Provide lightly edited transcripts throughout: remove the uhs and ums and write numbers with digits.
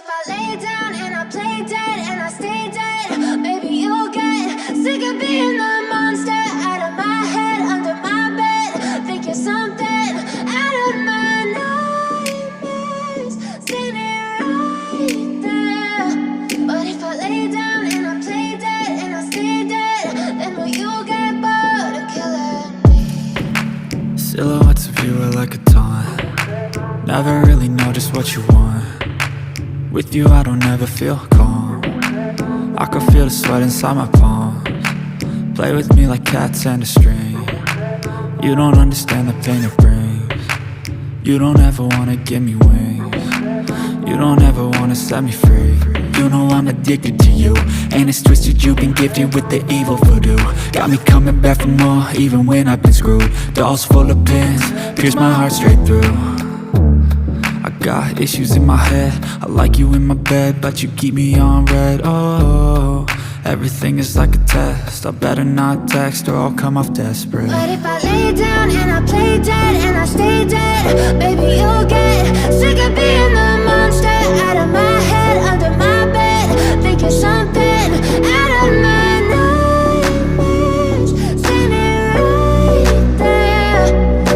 if I lay down and I play dead and I stay dead, baby, you'll get sick of being the monster out of my head, under my bed. Think you're something out of my nightmares, standing right there. But if I lay down and I play dead and I stay dead, then will you get bored of killing me? Silhouettes of you are like a taunt. Never really know just what you want. With you I don't ever feel calm. I can feel the sweat inside my palms. Play with me like cats and a string. You don't understand the pain it brings. You don't ever wanna give me wings. You don't ever wanna set me free. You know I'm addicted to you, and it's twisted, you've been gifted with the evil voodoo. Got me coming back for more, even when I've been screwed. Dolls full of pins, pierce my heart straight through. I got issues in my head, I like you in my bed, but you keep me on red. Oh, everything is like a test, I better not text or I'll come off desperate. But if I lay down and I play dead and I stay dead, baby, you'll get sick of being the monster out of my head, under my bed. Think you're something out of my nightmares, standing right there.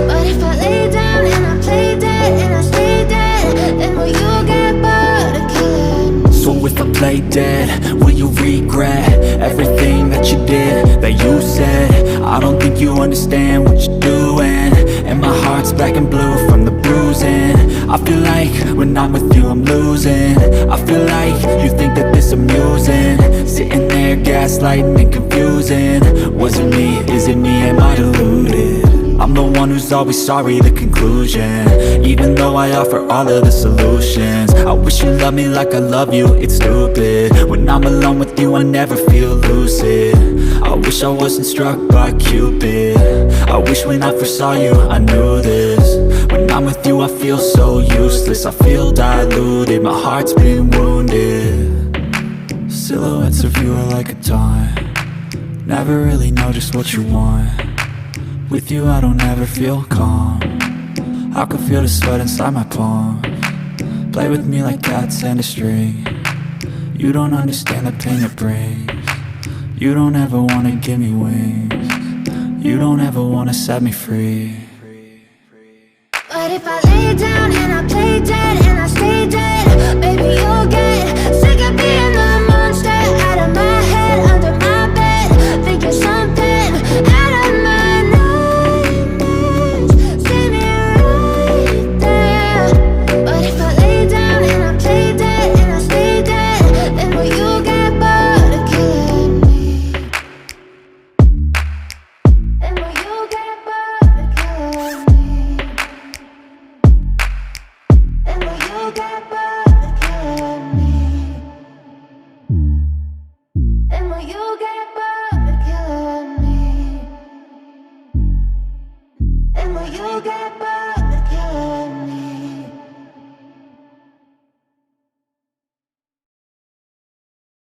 But if I lay down and I play dead and I stay dead, then will you get bored of killing me? So if I play dead, will you regret everything that you did, that you said? I don't think you understand what you're doing, and my heart's black and blue from the bruising. I feel like when I'm with you I'm losing. I feel like you think that this amusing, sitting there gaslighting and confusing. Was it me? Is it me? Am I deluded? I'm the one who's always sorry, the conclusion, even though I offer all of the solutions. I wish you loved me like I love you, it's stupid. When I'm alone with you I never feel lucid. I wish I wasn't struck by Cupid. I wish when I first saw you I knew this. When I'm with you I feel so useless, I feel diluted, my heart's been wounded. Silhouettes of you are like a taunt. Never really know just what you want. With you I don't ever feel calm. I can feel the sweat inside my palms. Play with me like cats and a string. You don't understand the pain it brings. You don't ever wanna give me wings. You don't ever wanna set me free. But if I lay down and I play dead and I stay dead, baby, you'll get sick of being the monster out of my head, under my bed. Think you're something out of my nightmares, standing right there. But if I lay down and I play dead and I stay dead, then will you get bored of killing me? Then will you get bored of killing me? Then will you get bored of killing me? Then will you get bored of killing me? Then will you get bored?